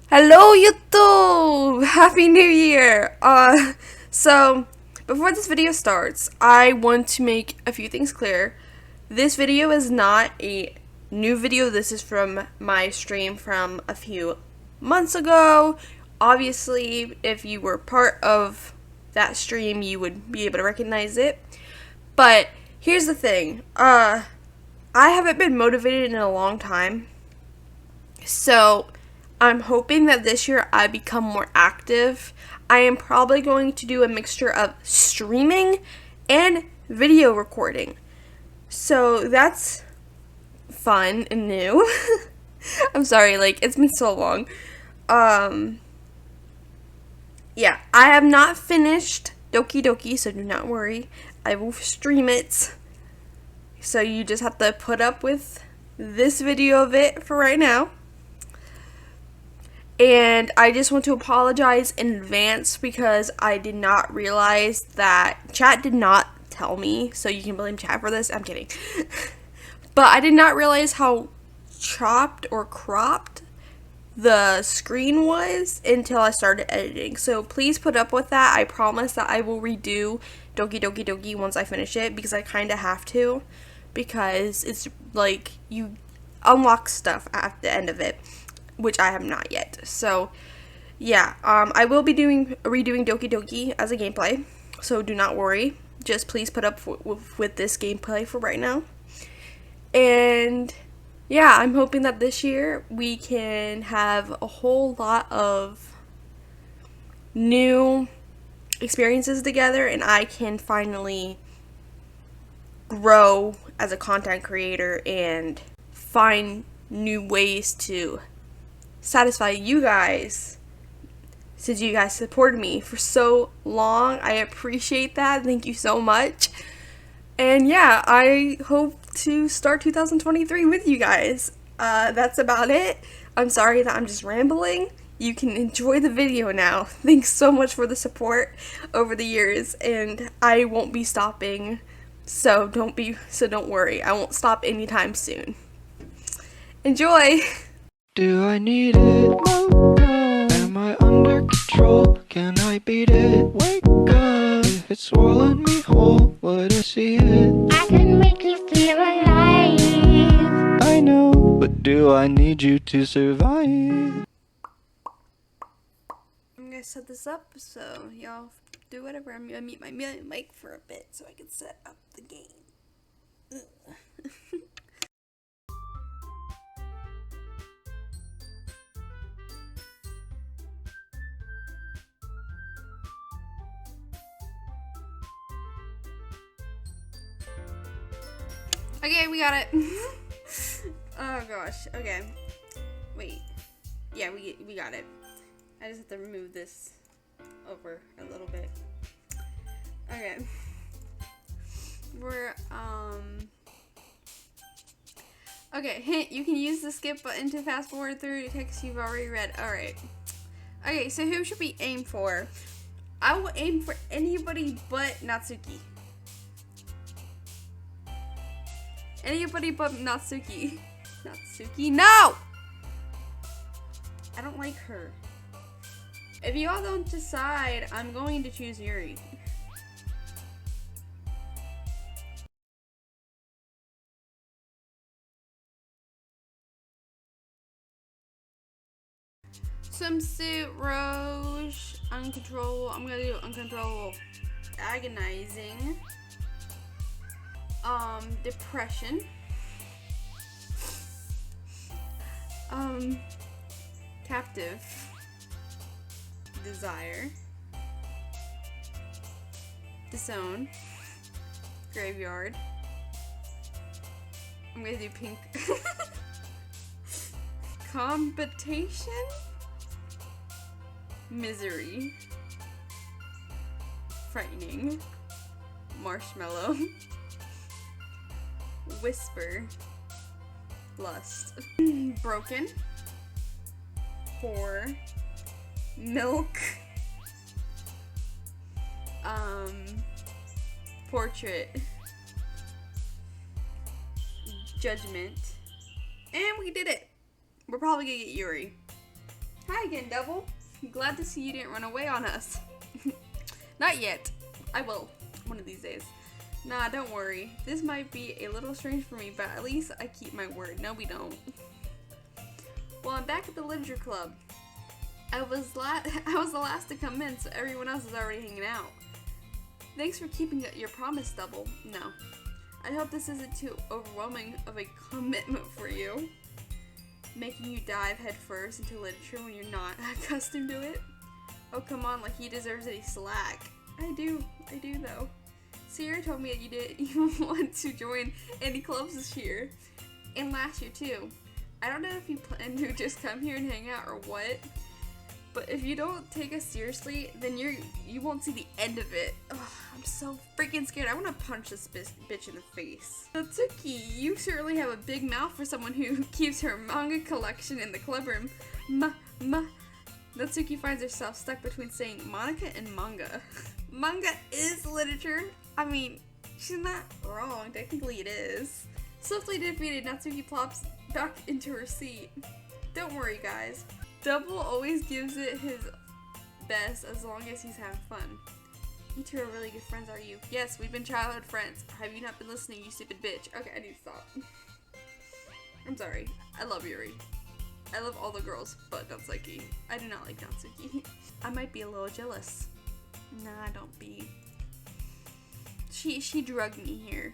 Hello YouTube! Happy New Year! So before this video starts, I want to make a few things clear. This video is not a new video. This is from my stream from a few months ago. Obviously, if you were part of that stream, you would be able to recognize it. But here's the thing. I haven't been motivated in a long time. So I'm hoping that this year I become more active. I am probably going to do a mixture of streaming and video recording. So that's fun and new. I'm sorry, like, it's been so long. Yeah, I have not finished Doki, so do not worry. I will stream it. So you just have to put up with this video of it for right now. And I just want to apologize in advance because I did not realize that chat did not tell me, so you can blame chat for this. I'm kidding. But I did not realize how chopped or cropped the screen was until I started editing. So please put up with that. I promise that I will redo Doki once I finish it, because I kind of have to, because it's like you unlock stuff at the end of it, which I have not yet. So yeah, I will be redoing Doki as a gameplay, so do not worry. Just please put up with this gameplay for right now. And yeah, I'm hoping that this year we can have a whole lot of new experiences together, and I can finally grow as a content creator and find new ways to satisfy you guys, since you guys supported me for so long. I appreciate that. Thank you so much. And yeah, I hope to start 2023 with you guys. That's about it. I'm sorry that I'm just rambling. You can enjoy the video now. Thanks so much for the support over the years, and I won't be stopping. So don't worry. I won't stop anytime soon. Enjoy. Do I need it? No. Am I under control? Can I beat it? Wake up. If it's swallowing me whole, would I see it? I can make you feel alive. I know, but do I need you to survive? I'm gonna set this up so y'all do whatever. I'm gonna mute my mic for a bit so I can set up the game. Okay, we got it. Oh gosh. Okay. Wait. Yeah, we got it. I just have to remove this over a little bit. Okay. We're okay, hint, you can use the skip button to fast forward through text you've already read. Alright. Okay, so who should we aim for? I will aim for anybody but Natsuki. Anybody but Natsuki. Natsuki, no! I don't like her. If y'all don't decide, I'm going to choose Yuri. Swimsuit, Rouge, uncontrollable. I'm gonna do uncontrollable. Agonizing. Depression. Captive. Desire. Disown. Graveyard. I'm gonna do pink. Competition. Misery. Frightening. Marshmallow. Whisper. Lust. Broken. Whore. Milk. Portrait. Judgment. And we did it. We're probably gonna get Yuri. Hi again, Double. Glad to see you didn't run away on us. Not yet. I will. One of these days. Nah, don't worry. This might be a little strange for me, but at least I keep my word. No, we don't. Well, I'm back at the literature club. I was the last to come in, so everyone else is already hanging out. Thanks for keeping your promise, Double. No. I hope this isn't too overwhelming of a commitment for you. Making you dive headfirst into literature when you're not accustomed to it. Oh, come on, like he deserves any slack. I do though. Sierra told me that you didn't even want to join any clubs this year. And last year too. I don't know if you plan to just come here and hang out or what. But if you don't take us seriously, then you won't see the end of it. Ugh, I'm so freaking scared. I want to punch this bitch in the face. Doki, you certainly have a big mouth for someone who keeps her manga collection in the club room. Natsuki finds herself stuck between saying Monica and manga. Manga is literature. I mean, she's not wrong. Technically it is. Swiftly defeated, Natsuki plops back into her seat. Don't worry, guys. Double always gives it his best as long as he's having fun. You two are really good friends, are you? Yes, we've been childhood friends. Have you not been listening, you stupid bitch? Okay, I need to stop. I'm sorry. I love Yuri. I love all the girls, but Natsuki. I do not like Natsuki. I might be a little jealous. Nah, don't be. She drugged me here.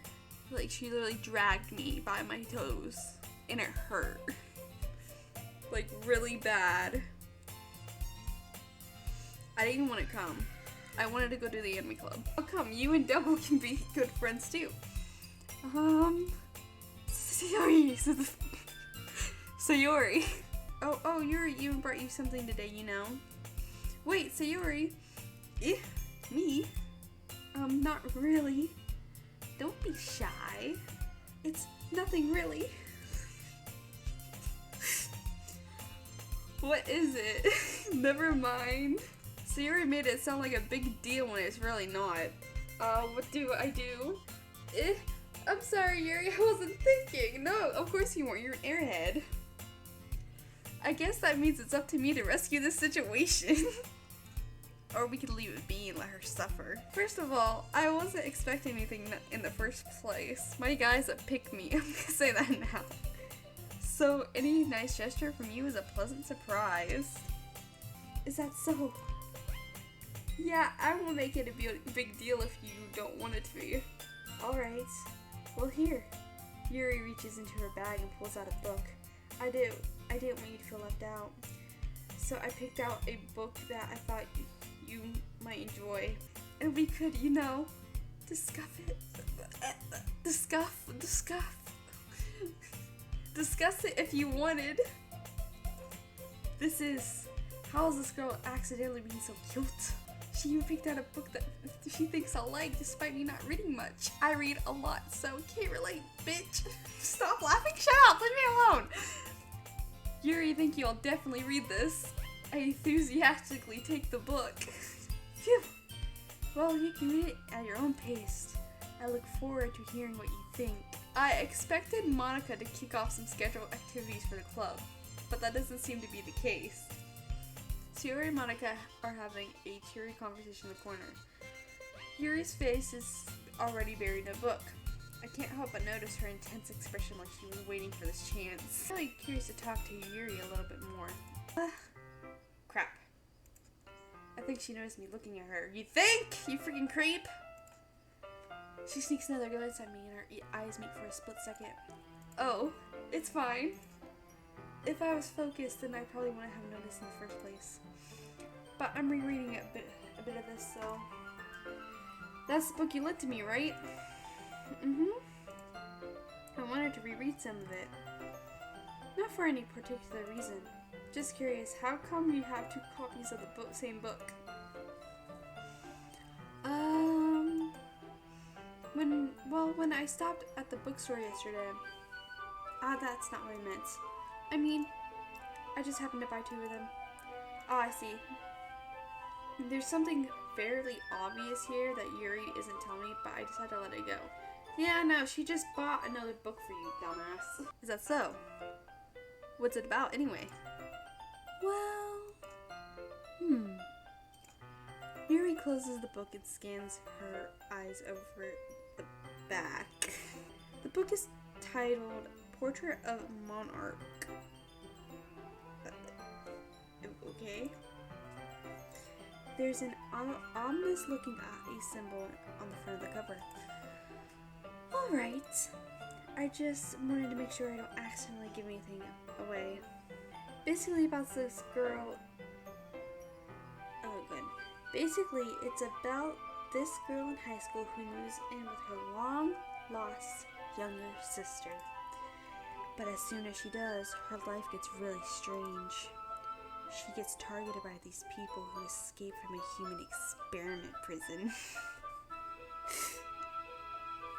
Like, she literally dragged me by my toes. And it hurt. Like, really bad. I didn't even want to come. I wanted to go to the anime club. How come? You and Double can be good friends too. Sayori. Oh, Yuri even brought you something today, you know. Wait, Sayori. Me? Not really. Don't be shy. It's nothing really. What is it? Never mind. Sayori made it sound like a big deal when it's really not. What do I do? I'm sorry, Yuri, I wasn't thinking. No, of course you weren't. You're an airhead. I guess that means it's up to me to rescue this situation. Or we could leave it be and let her suffer. First of all, I wasn't expecting anything in the first place. My guy's a pick-me. I'm gonna say that now. So, any nice gesture from you is a pleasant surprise. Is that so? Yeah, I will make it a big deal if you don't want it to be. Alright. Well, here. Yuri reaches into her bag and pulls out a book. I didn't want you to feel left out. So I picked out a book that I thought you might enjoy. And we could, you know, discuss it. Discuss it if you wanted. This is, how is this girl accidentally being so cute? She even picked out a book that she thinks I'll like despite me not reading much. I read a lot, so can't relate, bitch. Stop laughing, shut up, leave me alone. Yuri, thank you, I'll definitely read this. I enthusiastically take the book. Phew. Well, you can read it at your own pace. I look forward to hearing what you think. I expected Monica to kick off some scheduled activities for the club, but that doesn't seem to be the case. Sayori and Monica are having a cheery conversation in the corner. Yuri's face is already buried in a book. I can't help but notice her intense expression like she was waiting for this chance. I'm really curious to talk to Yuri a little bit more. Crap. I think she noticed me looking at her. You think? You freaking creep! She sneaks another glance at me and her eyes meet for a split second. Oh, it's fine. If I was focused, then I probably wouldn't have noticed in the first place. But I'm rereading a bit of this, so... That's the book you lent to me, right? I wanted to reread some of it. Not for any particular reason. Just curious, how come you have 2 copies of the same book? When I stopped at the bookstore yesterday... that's not what I meant. I mean, I just happened to buy 2 of them. Oh, I see. There's something fairly obvious here that Yuri isn't telling me, but I just had to let it go. Yeah, no, she just bought another book for you, dumbass. Is that so? What's it about anyway? Well, Yuri closes the book and scans her eyes over the back. The book is titled Portrait of Monarch. Okay. There's an ominous looking eye symbol on the front of the cover. Alright. I just wanted to make sure I don't accidentally give anything away. Basically about this girl. Oh, good. Basically, it's about this girl in high school who moves in with her long-lost younger sister. But as soon as she does, her life gets really strange. She gets targeted by these people who escape from a human experiment prison.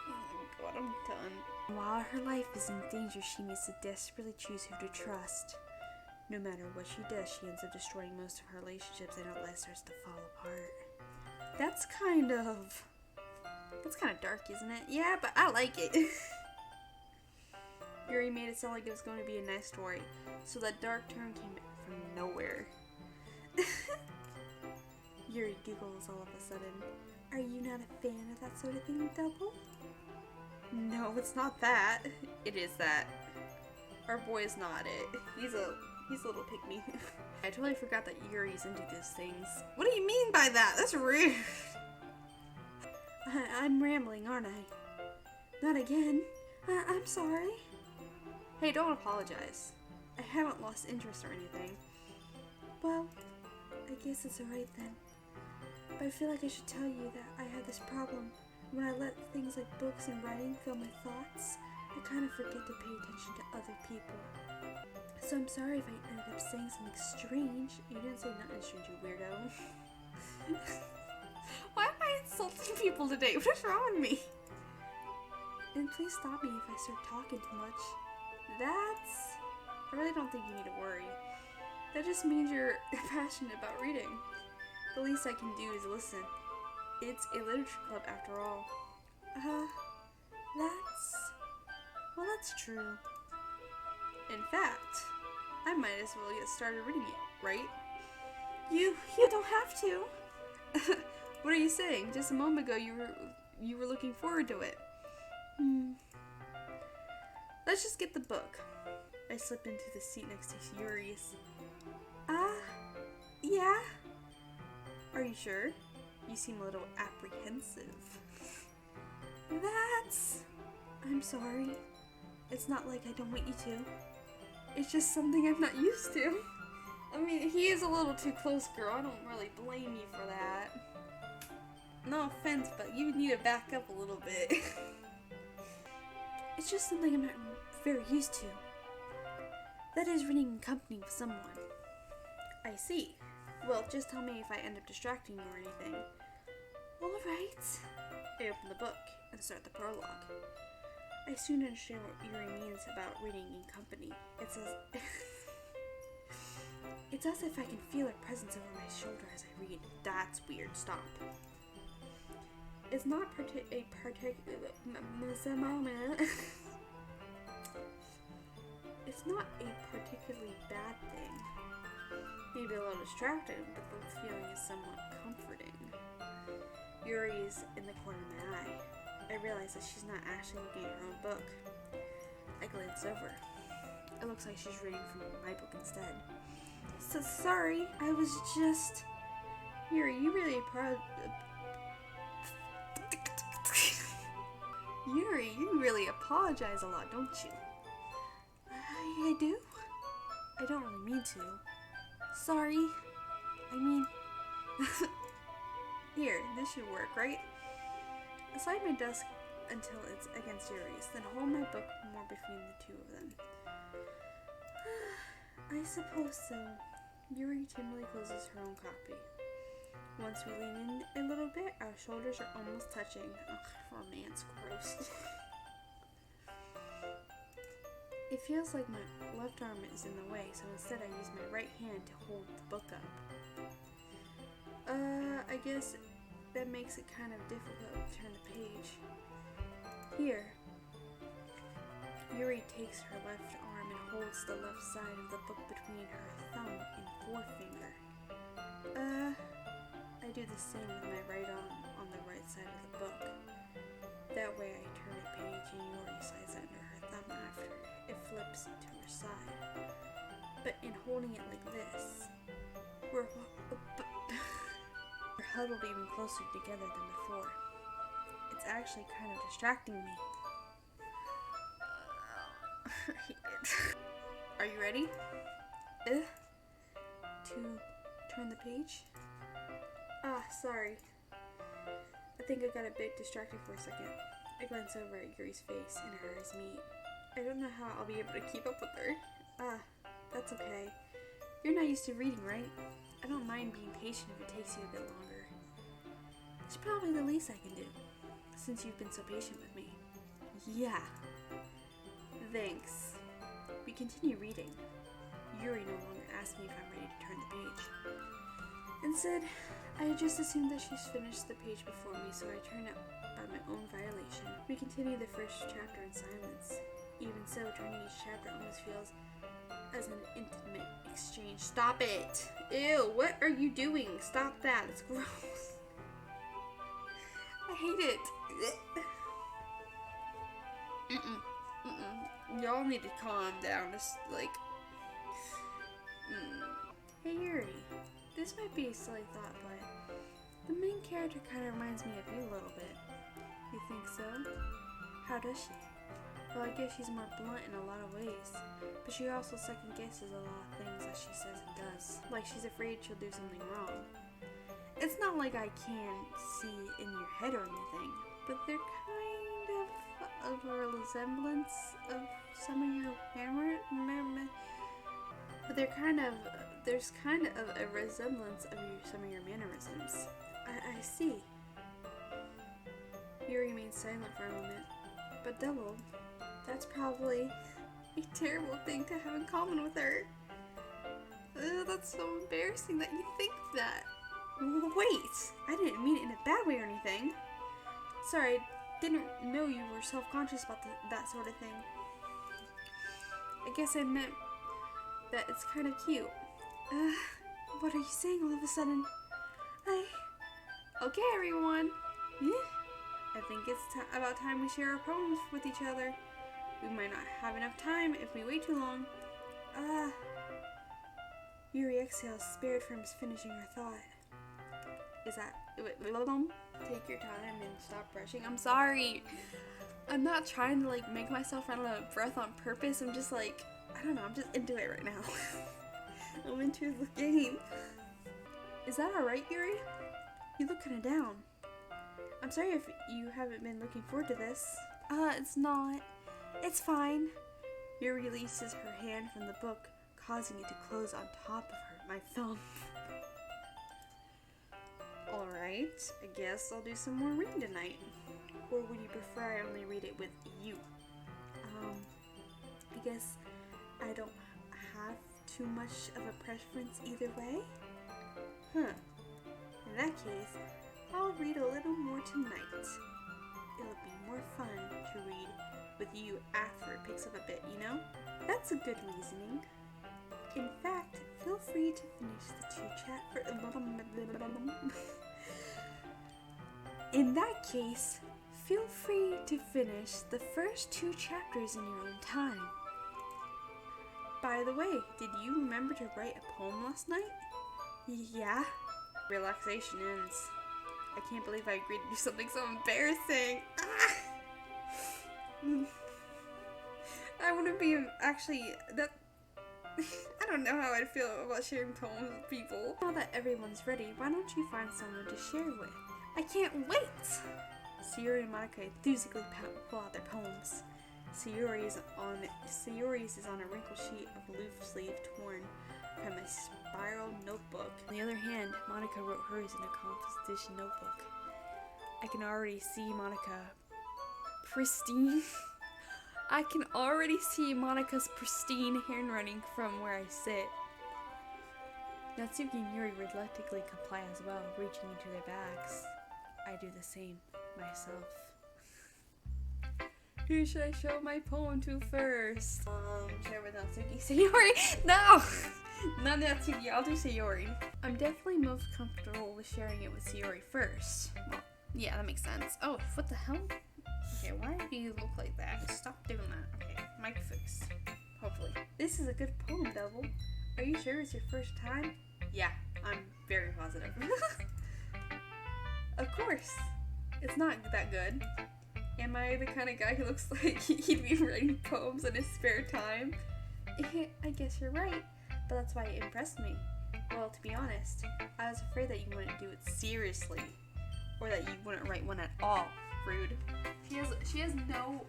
Oh my god, I'm done. While her life is in danger, she needs to desperately choose who to trust. No matter what she does, she ends up destroying most of her relationships and her life starts to fall apart. That's kind of dark, isn't it? Yeah, but I like it. Yuri made it sound like it was going to be a nice story, so that dark turn came from nowhere. Yuri giggles all of a sudden. Are you not a fan of that sort of thing, Double? No, it's not that. It is that. Our boy is not it. He's a little pick-me. I totally forgot that Yuri's into these things. What do you mean by that? That's rude. I'm rambling, aren't I? Not again. I'm sorry. Hey, don't apologize. I haven't lost interest or anything. Well, I guess it's alright then. But I feel like I should tell you that I have this problem. When I let things like books and writing fill my thoughts, I kind of forget to pay attention to other people. So I'm sorry if I ended up saying something strange. You didn't say nothing strange, you weirdo. Why am I insulting people today? What is wrong with me? And please stop me if I start talking too much. I really don't think you need to worry. That just means you're passionate about reading. The least I can do is listen. It's a literature club after all. That's true. In fact, I might as well get started reading it, right? You don't have to. What are you saying? Just a moment ago you were looking forward to it. Let's just get the book. I slip into the seat next to Yuri's. Yeah. Are you sure? You seem a little apprehensive. I'm sorry. It's not like I don't want you to. It's just something I'm not used to. I mean, he is a little too close, girl. I don't really blame you for that. No offense, but you need to back up a little bit. It's just something I'm not very used to. That is reading in company with someone. I see. Well, just tell me if I end up distracting you or anything. Alright. I open the book and start the prologue. I soon understand what Yuri means about reading in company. It's as if I can feel her presence over my shoulder as I read. That's weird. Stop. It's not a particularly bad thing. Maybe a little distracting, but the feeling is somewhat comforting. Yuri's in the corner of my eye. I realize that she's not actually looking at her own book. I glance over. It looks like she's reading from my book instead. So sorry, I was just... Yuri, you really Yuri, you really apologize a lot, don't you? I do? I don't really mean to. Sorry. I mean... Here, this should work, right? Slide my desk until it's against Yuri's, then hold my book more between the two of them. I suppose so. Yuri timidly closes her own copy. Once we lean in a little bit, our shoulders are almost touching. Ugh, romance, gross. It feels like my left arm is in the way, so instead I use my right hand to hold the book up. I guess that makes it kind of difficult to turn the page. Here. Yuri takes her left arm and holds the left side of the book between her thumb and forefinger. I do the same with my right arm on the right side of the book. That way I turn a page and Yuri slides under her thumb after it flips to her side. But in holding it like this, we're huddled even closer together than before. It's actually kind of distracting me. I hate it. Are you ready? To turn the page? Sorry. I think I got a bit distracted for a second. I glance over at Yuri's face and her eyes meet. I don't know how I'll be able to keep up with her. That's okay. You're not used to reading, right? I don't mind being patient if it takes you a bit longer. It's probably the least I can do, since you've been so patient with me. Yeah. Thanks. We continue reading. Yuri no longer asks me if I'm ready to turn the page. Instead, I just assumed that she's finished the page before me, so I turn it by my own violation. We continue the first chapter in silence. Even so, turning each chapter almost feels as an intimate exchange. Stop it! Ew, what are you doing? Stop that, it's gross. I hate it. Y'all need to calm down, just like... Hey Yuri, this might be a silly thought, but the main character kind of reminds me of you a little bit. You think so? How does she? Well, I guess she's more blunt in a lot of ways, but she also second guesses a lot of things that she says and does. Like she's afraid she'll do something wrong. It's not like I can't see in your head or anything, but they're kind of a resemblance of some of your there's kind of a resemblance of some of your mannerisms. I see. Yuri remains silent for a moment, but double. That's probably a terrible thing to have in common with her. Ugh, that's so embarrassing that you think that. Wait, I didn't mean it in a bad way or anything. Sorry, I didn't know you were self-conscious about that sort of thing. I guess I meant that it's kind of cute. What are you saying all of a sudden? Okay, everyone. I think it's about time we share our poems with each other. We might not have enough time if we wait too long. Yuri exhales, spared from finishing her thought. Is that... Take your time and stop brushing. I'm sorry. I'm not trying to, like, make myself run out of breath on purpose. I'm just, like... I don't know. I'm just into it right now. I'm into the game. Is that alright, Yuri? You look kind of down. I'm sorry if you haven't been looking forward to this. It's not. It's fine. Yuri releases her hand from the book, causing it to close on top of my thumb. Alright, I guess I'll do some more reading tonight. Or would you prefer I only read it with you? I guess I don't have too much of a preference either way. In that case, I'll read a little more tonight. It'll be more fun to read with you after it picks up a bit, you know? That's a good reasoning. In fact, feel free to finish the In that case, feel free to finish the first 2 chapters in your own time. By the way, did you remember to write a poem last night? Yeah. Relaxation ends. I can't believe I agreed to do something so embarrassing. I wouldn't be actually that. I don't know how I'd feel about sharing poems with people. Now that everyone's ready, why don't you find someone to share with? I can't wait! Sayuri and Monica enthusiastically pull out their poems. Sayuri's is on a wrinkled sheet of loose sleeve torn from a spiral notebook. On the other hand, Monica wrote hers in a composition notebook. I can already see Monica pristine. I can already see Monica's pristine handwriting from where I sit. Natsuki and Yuri reluctantly comply as well, reaching into their bags. I do the same myself. Who should I show my poem to first? Share with Natsuki. Sayori! No! Not Natsuki, I'll do Sayori. I'm definitely most comfortable with sharing it with Sayori first. Well, yeah, that makes sense. Oh, what the hell? Okay, why do you look like that? Stop doing that. Okay, mic fix. Hopefully. This is a good poem, Double. Are you sure it's your first time? Yeah, I'm very positive. Of course. It's not that good. Am I the kind of guy who looks like he'd be writing poems in his spare time? I guess you're right, but that's why it impressed me. Well, to be honest, I was afraid that you wouldn't do it seriously, or that you wouldn't write one at all. Rude. She has no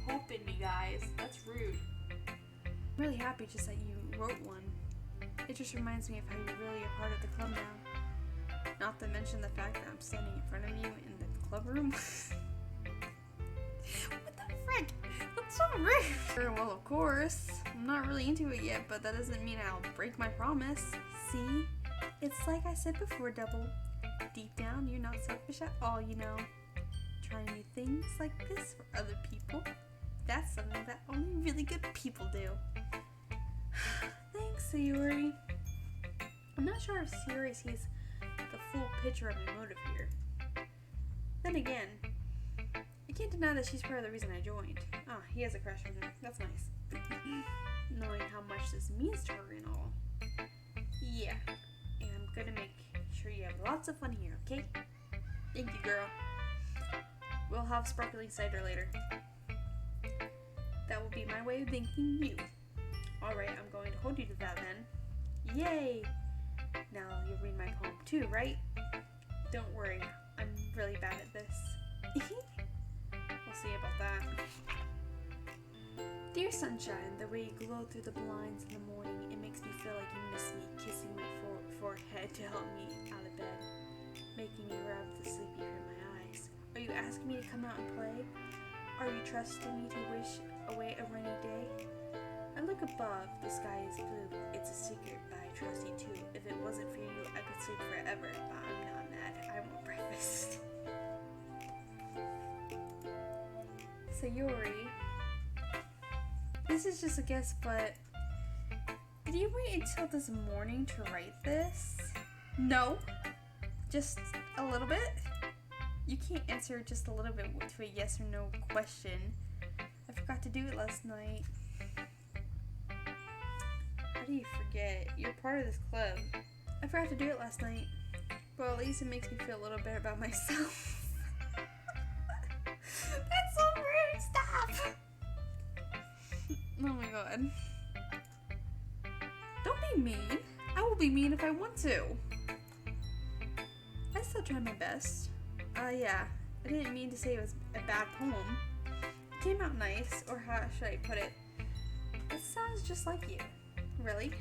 hope in me, guys. That's rude. I'm really happy just that you wrote one. It just reminds me of how you're really a part of the club now. Not to mention the fact that I'm standing in front of you in the club room. What the frick? That's so rude. Well, of course. I'm not really into it yet, but that doesn't mean I'll break my promise. See? It's like I said before, Double. Deep down, you're not selfish at all, you know. Trying new things like this for other people. That's something that only really good people do. Thanks, Sayori. I'm not sure if Sayori sees the full picture of my motive here. Then again, I can't deny that she's part of the reason I joined. Ah, he has a crush on her. That's nice. Knowing how much this means to her and all. Yeah, and I'm gonna make sure you have lots of fun here, okay? Thank you, girl. We'll have sparkling cider later. That will be my way of thanking you. Alright, I'm going to hold you to that then. Yay! Now you'll read my poem too, right? Don't worry, I'm really bad at this. We'll see about that. Dear sunshine, the way you glow through the blinds in the morning, it makes me feel like you miss me, kissing my forehead to help me out of bed, making me rub the sleepy hair in my eyes. Are you asking me to come out and play? Are you trusting me to wish away a rainy day? I look above, the sky is blue. It's a secret, but I trust you too. If it wasn't for you, I could sleep forever, but I'm not mad. I want breakfast. Sayori. This is just a guess, but did you wait until this morning to write this? No. Just a little bit? You can't answer just a little bit to a yes or no question. I forgot to do it last night. How do you forget? You're part of this club. I forgot to do it last night. Well, at least it makes me feel a little better about myself. That's so rude! Stop! Oh my god. Don't be mean. I will be mean if I want to. I still try my best. Yeah. I didn't mean to say it was a bad poem. It came out nice, or how should I put it? It sounds just like you. Really?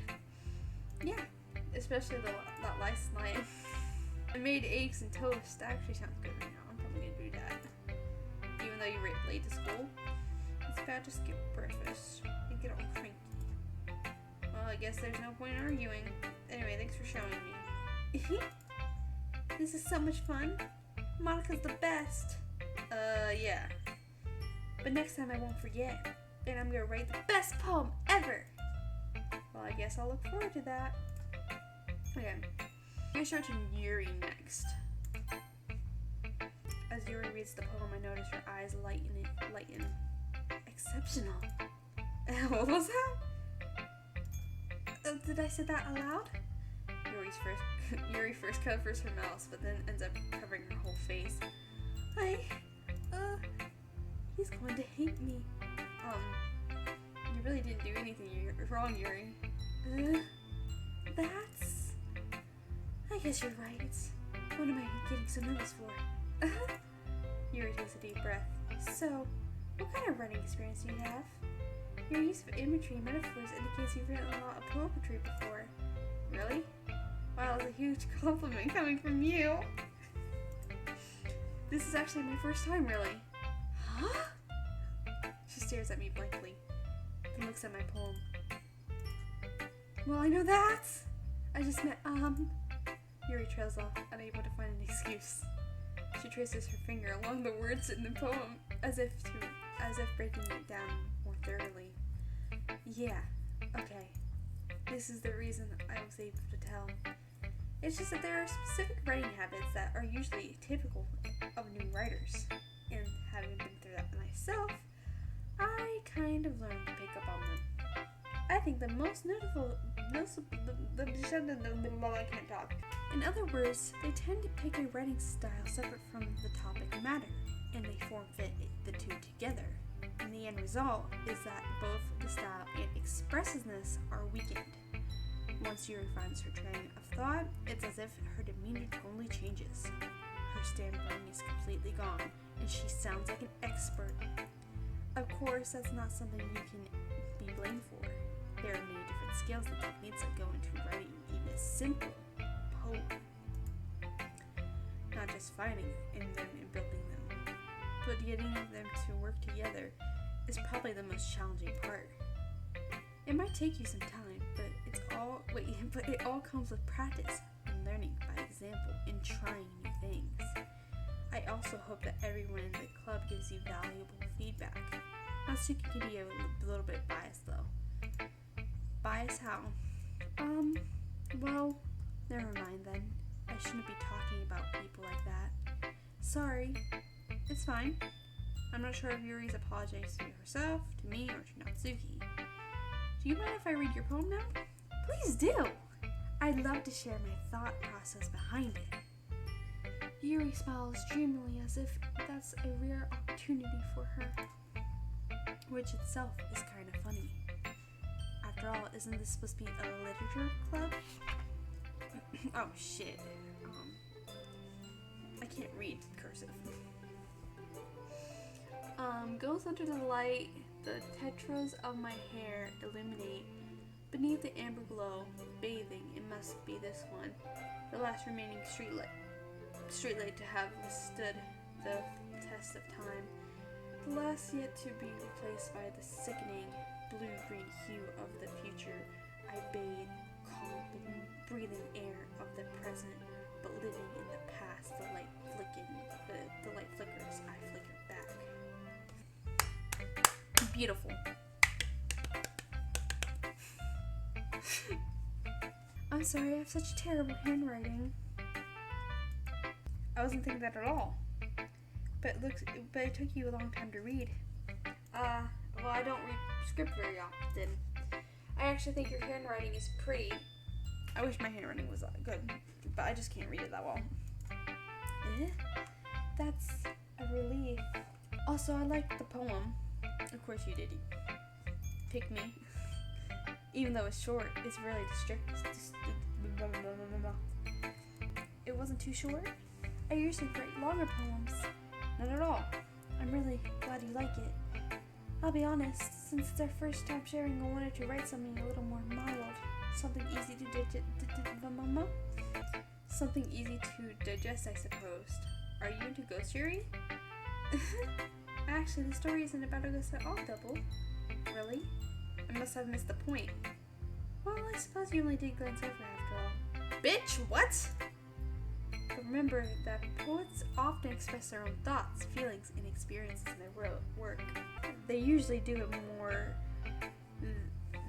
Yeah. Especially that last night. I made eggs and toast. That actually sounds good right now. I'm probably gonna do that. Even though you were late to school. It's bad to skip breakfast and get all cranky. Well, I guess there's no point in arguing. Anyway, thanks for showing me. This is so much fun. Monica's the best. Yeah. But next time I won't forget. And I'm gonna write the best poem ever. Well, I guess I'll look forward to that. Okay. I'm gonna show it to Yuri next. As Yuri reads the poem, I notice her eyes lighten. Exceptional. What was that? Did I say that aloud? Yuri first covers her mouth, but then ends up covering her whole face. He's going to hate me. You really didn't do anything wrong, Yuri. I guess you're right. What am I getting so nervous for? Yuri takes a deep breath. So, what kind of writing experience do you have? Your use of imagery and metaphors indicates you've written a lot of poetry before. Really? Wow, that's a huge compliment coming from you. This is actually my first time, really. Huh? She stares at me blankly, then looks at my poem. Well, I know that. I just meant, Yuri trails off, unable to find an excuse. She traces her finger along the words in the poem, as if breaking it down more thoroughly. Yeah, Okay, this is the reason I was able to tell. It's just that there are specific writing habits that are usually typical of new writers. And having been through that myself, I kind of learned to pick up on them. I think the most notable, I can't talk. In other words, they tend to pick a writing style separate from the topic matter, and they form fit the two together. And the end result is that both the style and expressiveness are weakened. Once Yuri finds her train of thought, it's as if her demeanor totally changes. Her standpoint is completely gone, and she sounds like an expert. Of course, that's not something you can be blamed for. There are many different skills and techniques that go into writing even a simple poem. Not just finding them and building them, but getting them to work together is probably the most challenging part. It might take you some time, but it all comes with practice and learning by example and trying new things. I also hope that everyone in the club gives you valuable feedback. Natsuki can be a little bit biased though. Biased how? Well, never mind then. I shouldn't be talking about people like that. Sorry. It's fine. I'm not sure if Yuri's apologizing to herself, to me, or to Natsuki. Do you mind if I read your poem now? Please do! I'd love to share my thought process behind it. Yuri smiles dreamily as if that's a rare opportunity for her, which itself is kind of funny. After all, isn't this supposed to be a literature club? Oh shit. I can't read cursive. Goes under the light, the tetras of my hair illuminate. Beneath the amber glow, bathing, it must be this one, the last remaining streetlight to have withstood the test of time, the last yet to be replaced by the sickening blue-green hue of the future. I bathe, calm, breathing air of the present, but living in the past. The light flickers, I flicker back. Beautiful. I'm sorry, I have such terrible handwriting. I wasn't thinking that at all. But it took you a long time to read. Well, I don't read script very often. I actually think your handwriting is pretty. I wish my handwriting was good, but I just can't read it that well. That's a relief. Also, I like the poem. Of course you did. Pick me. Even though it's short, it's really It wasn't too short? I usually write longer poems. Not at all. I'm really glad you like it. I'll be honest, since it's our first time sharing, I wanted to write something a little more mild. Something easy to digest, I suppose. Are you into ghost Yuri? Actually, the story isn't about a ghost at all, Double. Really? I must have missed the point. Well, I suppose you only did glance over after all. Bitch, what? But remember that poets often express their own thoughts, feelings, and experiences in their work. They usually do it more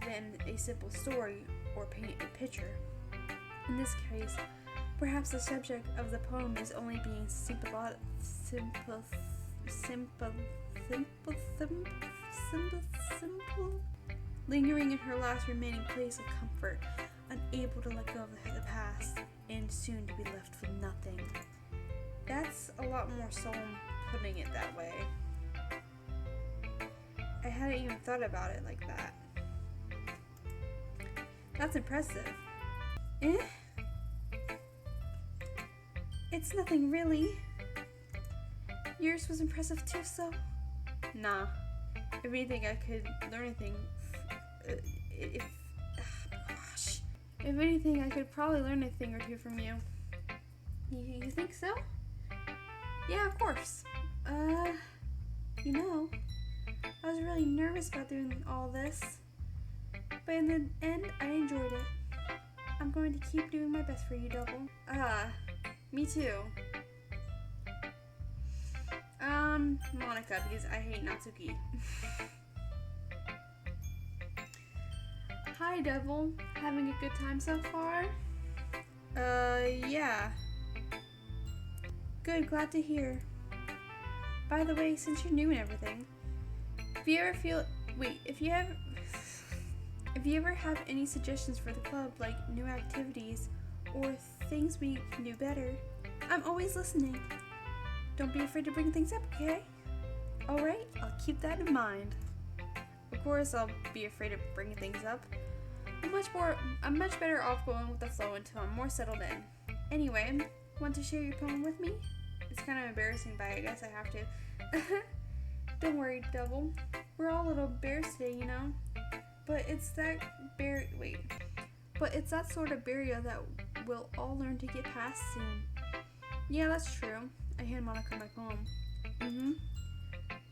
than a simple story or paint a picture. In this case, perhaps the subject of the poem is only being lingering in her last remaining place of comfort, unable to let go of the past, and soon to be left with nothing. That's a lot more solemn putting it that way. I hadn't even thought about it like that. That's impressive. It's nothing really. Yours was impressive too, so? Nah. If anything, I could learn anything. If anything, I could probably learn a thing or two from you. You think so? Yeah, of course. You know, I was really nervous about doing all this, but in the end, I enjoyed it. I'm going to keep doing my best for you, Double. Me too. Monica, because I hate Natsuki. Hi, Devil. Having a good time so far? Yeah. Good, glad to hear. By the way, since you're new and everything, if you ever have any suggestions for the club, like new activities or things we can do better, I'm always listening. Don't be afraid to bring things up, okay? Alright, I'll keep that in mind. Of course, I'll be afraid of bringing things up. I'm much better off going with the flow until I'm more settled in. Anyway, want to share your poem with me? It's kind of embarrassing, but I guess I have to. Don't worry, Devil. We're all little bears today, you know? But it's that sort of barrier that we'll all learn to get past soon. Yeah, that's true. I hand Monica my poem.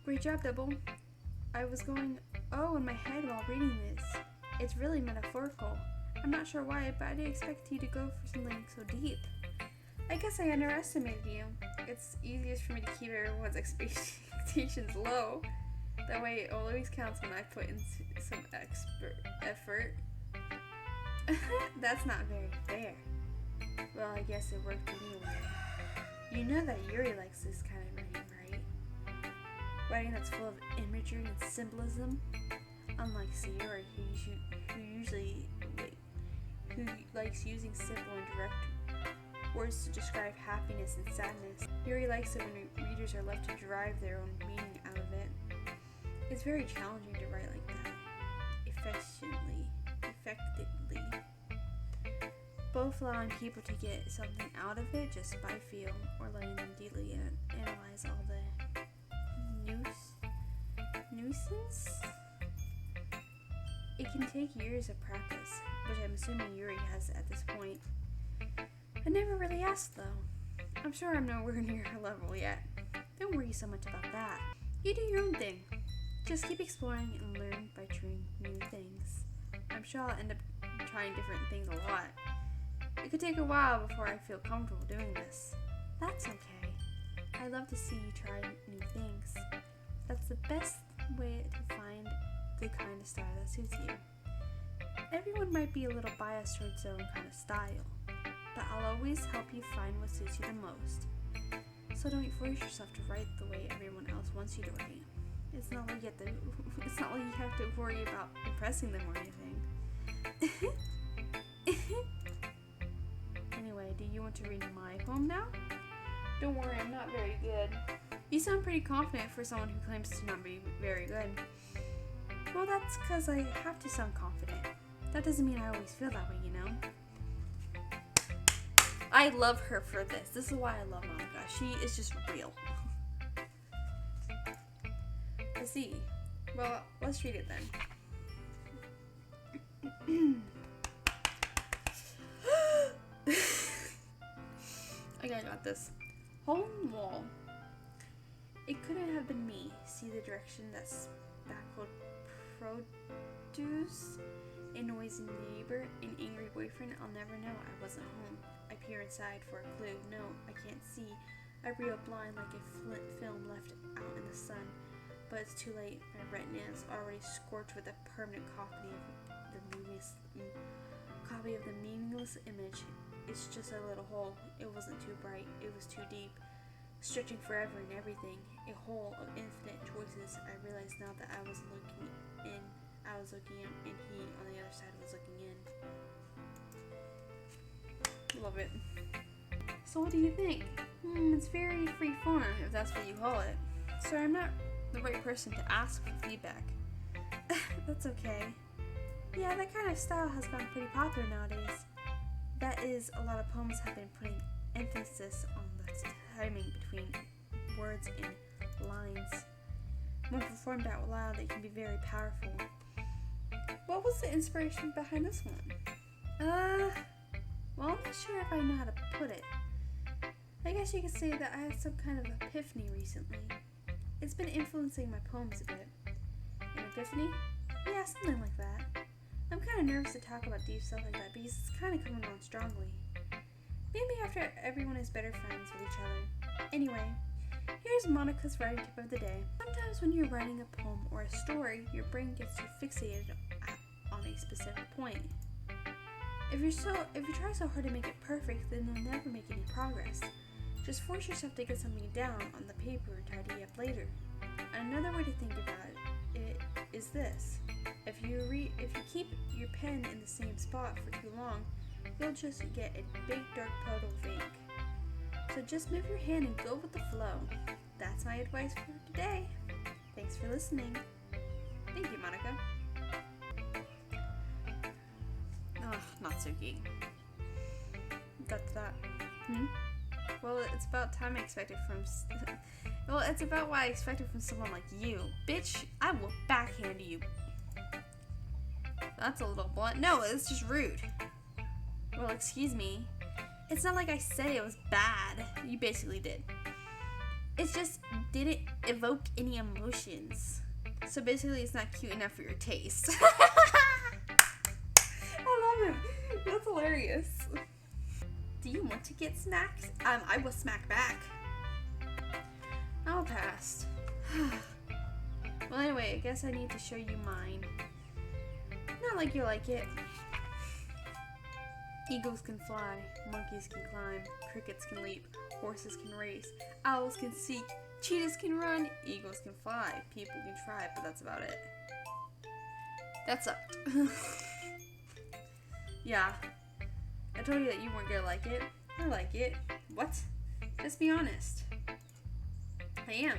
Great job, Devil. I was going, oh, in my head while reading this. It's really metaphorical. I'm not sure why, but I didn't expect you to go for something so deep. I guess I underestimated you. It's easiest for me to keep everyone's expectations low. That way it always counts when I put in some effort. That's not very fair. Well, I guess it worked anyway. You know that Yuri likes this kind of writing, right? Writing that's full of imagery and symbolism. Unlike Sayori, who likes using simple and direct words to describe happiness and sadness. Yuri likes it when readers are left to derive their own meaning out of it. It's very challenging to write like that, effectively, both allowing people to get something out of it just by feel, or letting them deeply analyze all the nuisance. It can take years of practice, which I'm assuming Yuri has at this point. I never really asked though. I'm sure I'm nowhere near her level yet. Don't worry so much about that. You do your own thing. Just keep exploring and learn by trying new things. I'm sure I'll end up trying different things a lot. It could take a while before I feel comfortable doing this. That's okay. I love to see you try new things. That's the best way to find the kind of style that suits you. Everyone might be a little biased towards their own kind of style, but I'll always help you find what suits you the most. So don't force yourself to write the way everyone else wants you to write. It's not like you have to worry about impressing them or anything. Anyway, do you want to read my poem now? Don't worry, I'm not very good. You sound pretty confident for someone who claims to not be very good. Well, that's because I have to sound confident. That doesn't mean I always feel that way, you know? I love her for this. This is why I love Monica. She is just real. I see. Well, let's read it then. Okay, I got this. Hole in the wall. It couldn't have been me. See the direction that spackled produce? A noisy neighbor, an angry boyfriend. I'll never know. I wasn't home. I peer inside for a clue. No, I can't see. I reel blind like a flint film left out in the sun. But it's too late. My retina is already scorched with a permanent copy of the meaningless image. It's just a little hole. It wasn't too bright. It was too deep, stretching forever and everything. A hole of infinite choices. I realized now that I was looking in. I was looking in, and he on the other side was looking in. Love it. So what do you think? It's very free form, if that's what you call it. So I'm not the right person to ask for feedback. That's okay. Yeah, that kind of style has gotten pretty popular nowadays. That is, a lot of poems have been putting emphasis on the timing between words and lines. When performed out loud, it can be very powerful. What was the inspiration behind this one? Well, I'm not sure if I know how to put it. I guess you could say that I had some kind of epiphany recently. It's been influencing my poems a bit. An epiphany? Yeah, something like that. I'm kind of nervous to talk about deep stuff like that because it's kind of coming on strongly. Maybe after everyone is better friends with each other. Anyway, here's Monica's writing tip of the day. Sometimes when you're writing a poem or a story, your brain gets too fixated on a really specific point. If you try so hard to make it perfect, then you'll never make any progress. Just force yourself to get something down on the paper and tidy up later. Another way to think about it is this: if you keep your pen in the same spot for too long, you'll just get a big dark puddle of ink. So just move your hand and go with the flow. That's my advice for today. Thanks for listening. Thank you, Monica. Ugh, Natsuki. Well, it's about time I expected from. Well, it's about what I expected from someone like you. Bitch, I will backhand you. That's a little blunt. No, it's just rude. Well, excuse me. It's not like I said it was bad. You basically did. It just didn't evoke any emotions. So basically, it's not cute enough for your taste. I love him. That's hilarious. Do you want to get smacked? I will smack back. I'll pass. Well, anyway, I guess I need to show you mine. Not like you like it. Eagles can fly, monkeys can climb, crickets can leap, horses can race, owls can seek, cheetahs can run, eagles can fly, people can try, but that's about it. That sucked. Yeah. I told you that you weren't gonna like it. I like it. What? Just be honest. I am.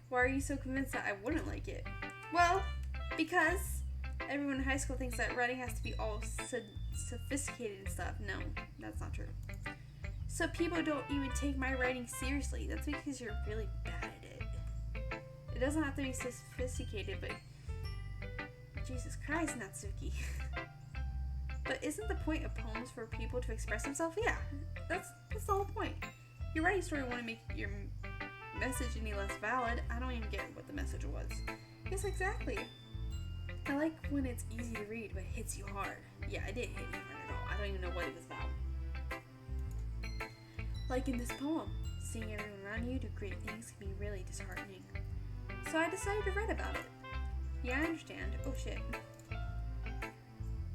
Why are you so convinced that I wouldn't like it? Well, because everyone in high school thinks that writing has to be all sophisticated and stuff. No, that's not true. So people don't even take my writing seriously. That's because you're really bad at it. It doesn't have to be sophisticated, but Jesus Christ, Natsuki. But isn't the point of poems for people to express themselves? Yeah, that's the whole point. Your writing story wouldn't make your message any less valid. I don't even get what the message was. Yes, exactly. I like when it's easy to read, but hits you hard. Yeah, it didn't hit me hard at all. I don't even know what it was about. Like in this poem, seeing everyone around you do great things can be really disheartening. So I decided to write about it. Yeah, I understand. Oh shit.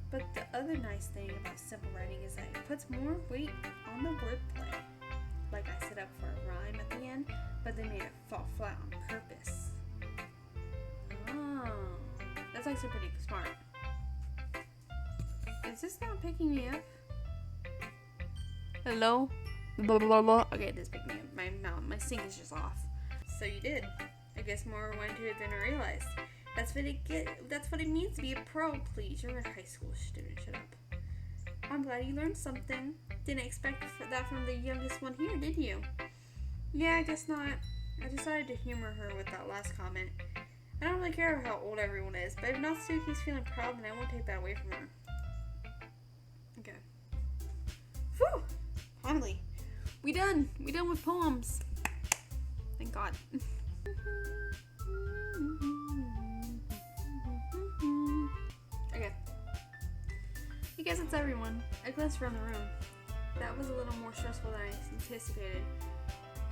But the other nice thing about simple writing is that it puts more weight on the wordplay. Like I set up for a rhyme at the end, but they made it fall flat on purpose. Oh, that's actually pretty smart. Is this not picking me up? Hello? Blah, blah, blah. Okay, it is picking me up. My sync is just off. So you did. I guess more went into it than I realized. That's what it means to be a pro. Please, you're a high school student. Shut up. I'm glad you learned something. Didn't expect that from the youngest one here, did you? Yeah, I guess not. I decided to humor her with that last comment. I don't really care how old everyone is, but if Natsuki's feeling proud, then I won't take that away from her. Okay. Whew! Finally. We done with poems. Thank God. Okay. I guess it's everyone. I glanced around the room. That was a little more stressful than I anticipated.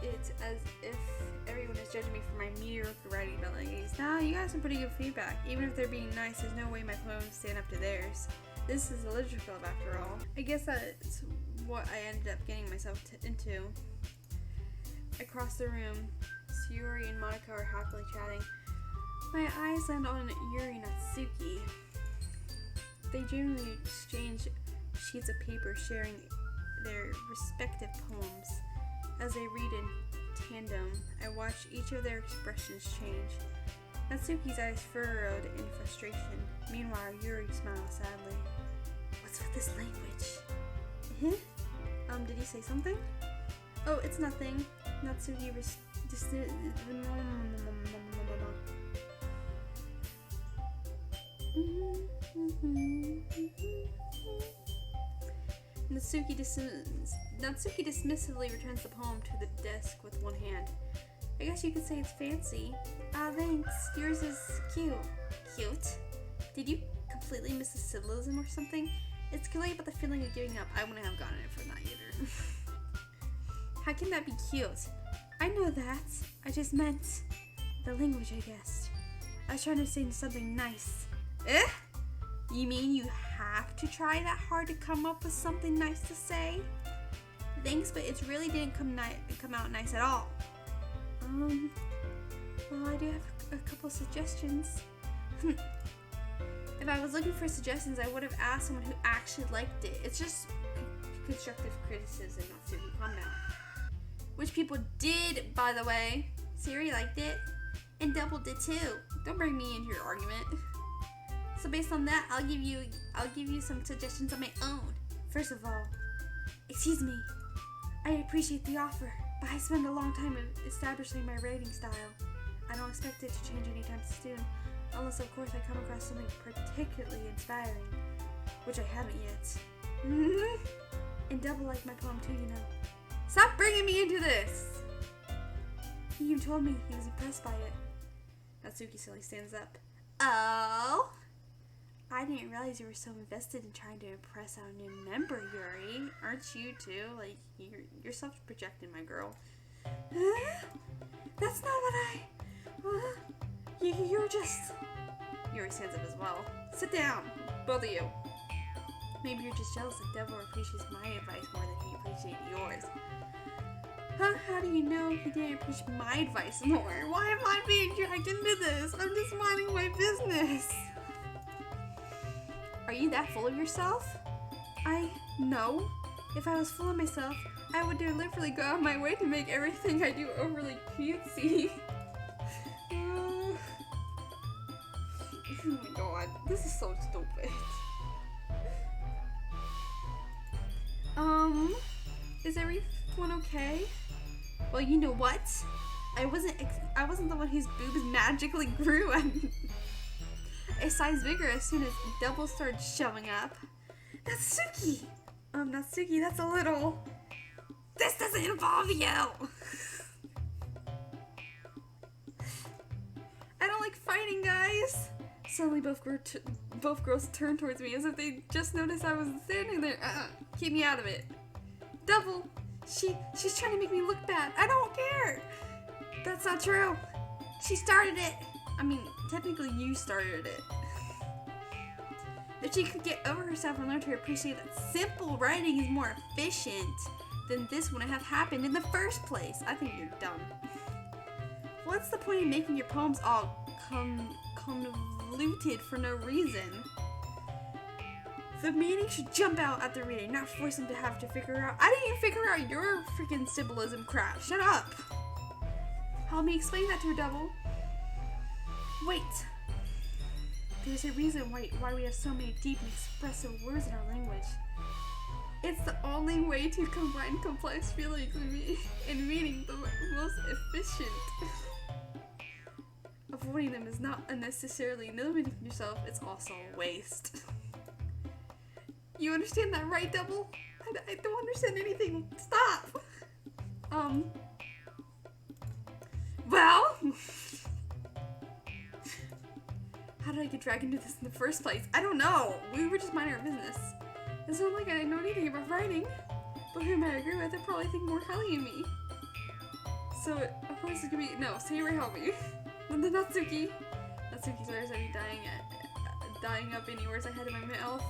It's as if everyone is judging me for my mediocre writing abilities. Nah, you got some pretty good feedback. Even if they're being nice, there's no way my poems stand up to theirs. This is a literature club after all. I guess that's what I ended up getting myself into. Across the room, Yuri and Monica are happily chatting. My eyes land on Yuri and Natsuki. They genuinely exchange sheets of paper sharing their respective poems. As they read in tandem, I watch each of their expressions change. Natsuki's eyes furrowed in frustration. Meanwhile, Yuri smiles sadly. What's with this language? Did you say something? Oh, it's nothing. Natsuki Natsuki dismissively returns the poem to the desk with one hand. I guess you could say it's fancy. Ah, thanks. Yours is cute. Cute? Did you completely miss the symbolism or something? It's clearly about the feeling of giving up. I wouldn't have gotten it for that either. How can that be cute? I know that. I just meant the language, I guess. I was trying to say something nice. Eh? You mean you have to try that hard to come up with something nice to say? Thanks, but it really didn't come out nice at all. Well, I do have a couple suggestions. If I was looking for suggestions, I would have asked someone who actually liked it. It's just constructive criticism, not to calm down. Which people did, by the way. Siri liked it, and Double did too. Don't bring me into your argument. So based on that, I'll give you some suggestions on my own. First of all, excuse me, I appreciate the offer, but I spent a long time establishing my writing style. I don't expect it to change anytime soon, unless of course I come across something particularly inspiring, which I haven't yet. And Double liked my poem too, you know. Stop bringing me into this! He even told me he was impressed by it. Natsuki silly stands up. Oh? I didn't realize you were so invested in trying to impress our new member, Yuri. Aren't you too? Like, you're self-projecting, my girl. That's not what I... You're just... Yuri stands up as well. Sit down, both of you. Maybe you're just jealous that Devil appreciates my advice more than he appreciates yours. Huh? How do you know he didn't appreciate my advice more? Why am I being dragged into this? I'm just minding my business. Are you that full of yourself? No. If I was full of myself, I would deliberately go out of my way to make everything I do overly cutesy. Oh my god, this is so stupid. Is everyone okay? Well, you know what? I wasn't the one whose boobs magically grew a size bigger as soon as Double started showing up. Natsuki! Natsuki, that's a little... This doesn't involve you! I don't like fighting, guys! Suddenly both girls turned towards me as if they just noticed I was standing there. Keep me out of it. Double! She's trying to make me look bad. I don't care! That's not true. She started it. I mean, technically you started it. If she could get over herself and learn to appreciate that simple writing is more efficient, then this wouldn't have happened in the first place. I think you're dumb. What's the point of making your poems all convoluted for no reason? The meaning should jump out at the reader, not force them to have to figure out. I didn't even figure out your freaking symbolism crap. Shut up. Help me explain that to a Double. Wait. There's a reason why we have so many deep and expressive words in our language. It's the only way to combine complex feelings and meaning the most efficient. Avoiding them is not unnecessarily limiting yourself, it's also a waste. You understand that, right, Double? I don't understand anything. Stop! Well? How did I get dragged into this in the first place? I don't know. We were just minding our business. It's not like I didn't know anything about writing. But who might I agree with, they'll probably think more highly of me. So, of course it's gonna be... No, Sayori, help me. The Natsuki. Natsuki swears I'd be dying up any words I had in my mouth.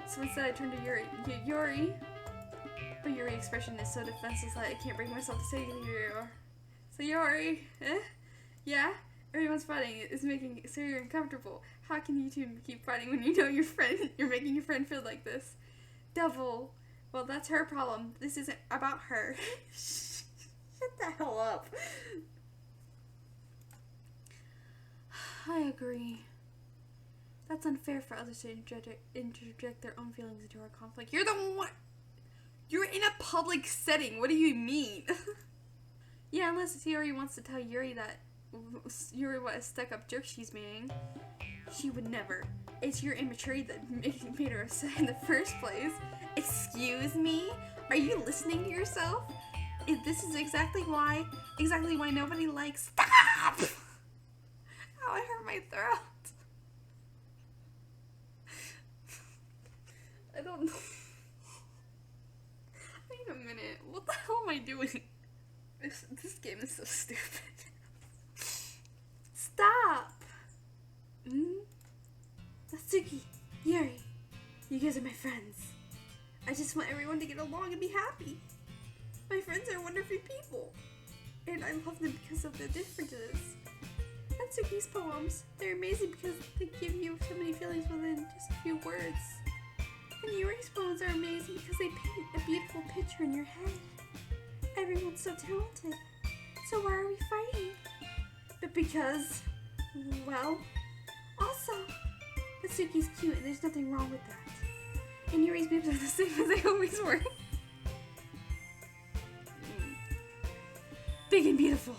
So instead I turned to Yuri. But Yuri's expression is so defenseless that I can't bring myself to say anything to Yuri. So Yuri, yeah? Everyone's fighting. It's making Sayori uncomfortable. How can you two keep fighting when you know you're making your friend feel like this? Devil. Well, that's her problem. This isn't about her. Shut the hell up. I agree. That's unfair for others to interject their own feelings into our conflict. You're the one. You're in a public setting. What do you mean? Yeah, unless Yuri wants to tell Yuri that Yuri what a stuck-up jerk she's being. She would never. It's your immaturity that made her upset in the first place. Excuse me? Are you listening to yourself? This is exactly why nobody likes. Stop! Ow, I hurt my throat. I don't know. Wait a minute. What the hell am I doing? This game is so stupid. Stop! Natsuki, Yuri, you guys are my friends. I just want everyone to get along and be happy. My friends are wonderful people, and I love them because of their differences. Natsuki's poems, they're amazing because they give you so many feelings within just a few words. And Yuri's poems are amazing because they paint a beautiful picture in your head. Everyone's so talented. So why are we fighting? But because, well, also, Natsuki's cute and there's nothing wrong with that. And Yuri's boobs are the same as they always were. Big and beautiful.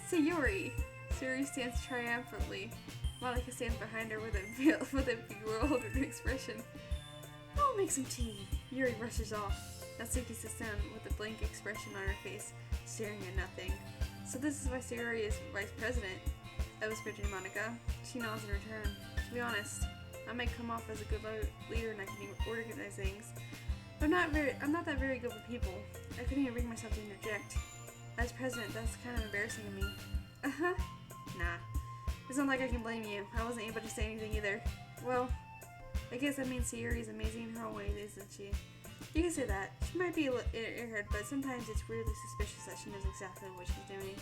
Sayuri. Sayuri stands triumphantly. Monica stands behind her with a bewildered expression. I'll make some tea. Yuri rushes off. Natsuki sits down with a blank expression on her face, staring at nothing. So this is why Sayuri is vice president. I whispered to Monica. She nods in return. To be honest, I might come off as a good leader and I can organize things. But I'm not that very good with people. I couldn't even bring myself to interject. As president, that's kind of embarrassing to me. Nah. It's not like I can blame you. I wasn't able to say anything either. Well, I guess that means Sayuri is amazing in her own way, isn't she? You can say that. She might be a little airhead, but sometimes it's weirdly suspicious that she knows exactly what she's doing.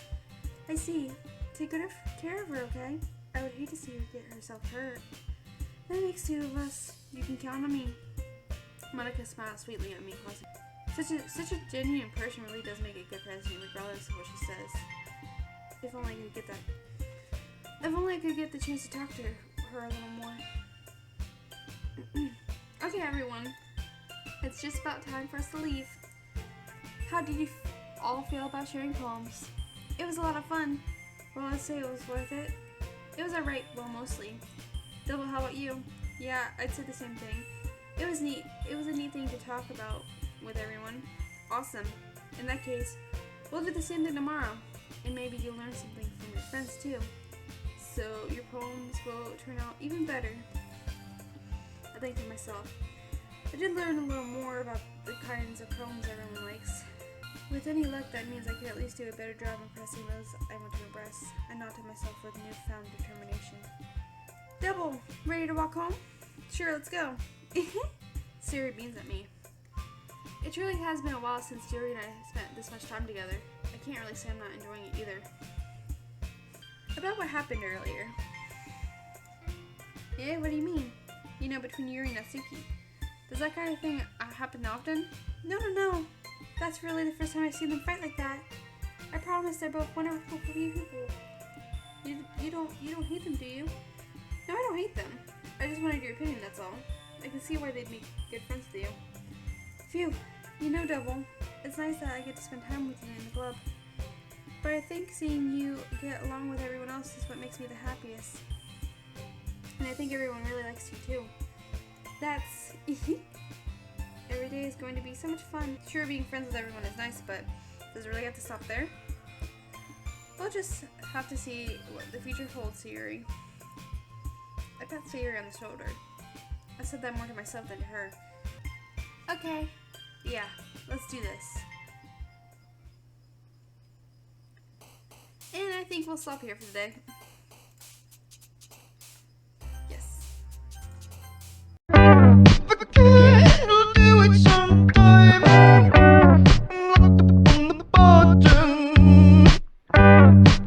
I see. Take good care of her, okay? I would hate to see her get herself hurt. That makes two of us. You can count on me. Monica smiled sweetly at me, pausing. Such a genuine person really does make a good president, regardless of what she says. If only I could get the chance to talk to her a little more. Okay, everyone. It's just about time for us to leave. How did you all feel about sharing poems? It was a lot of fun. Well, I'd say it was worth it. It was alright, well, mostly. Double, how about you? Yeah, I'd say the same thing. It was neat. It was a neat thing to talk about with everyone. Awesome. In that case, we'll do the same thing tomorrow. And maybe you'll learn something from your friends too. So your poems will turn out even better. I think to myself, I did learn a little more about the kinds of poems everyone likes. With any luck, that means I could at least do a better job impressing those I want to impress. I nod to myself with newfound determination. Double, ready to walk home? Sure, let's go. Siri beams at me. It truly has been a while since Yuri and I spent this much time together. I can't really say I'm not enjoying it either. About what happened earlier. Yeah, what do you mean? You know, between Yuri and Natsuki. Does that kind of thing happen often? No. That's really the first time I've seen them fight like that. I promise they're both wonderful people. You don't hate them, do you? No, I don't hate them. I just wanted your opinion, that's all. I can see why they'd be good friends with you. Phew. You know, Double, it's nice that I get to spend time with you in the club. But I think seeing you get along with everyone else is what makes me the happiest. And I think everyone really likes you too. That's every day is going to be so much fun. Sure, being friends with everyone is nice, but does it really have to stop there? We'll just have to see what the future holds, Sayuri. I pat Sayuri on the shoulder. I said that more to myself than to her. Okay. Yeah, let's do this. And I think we'll stop here for the day.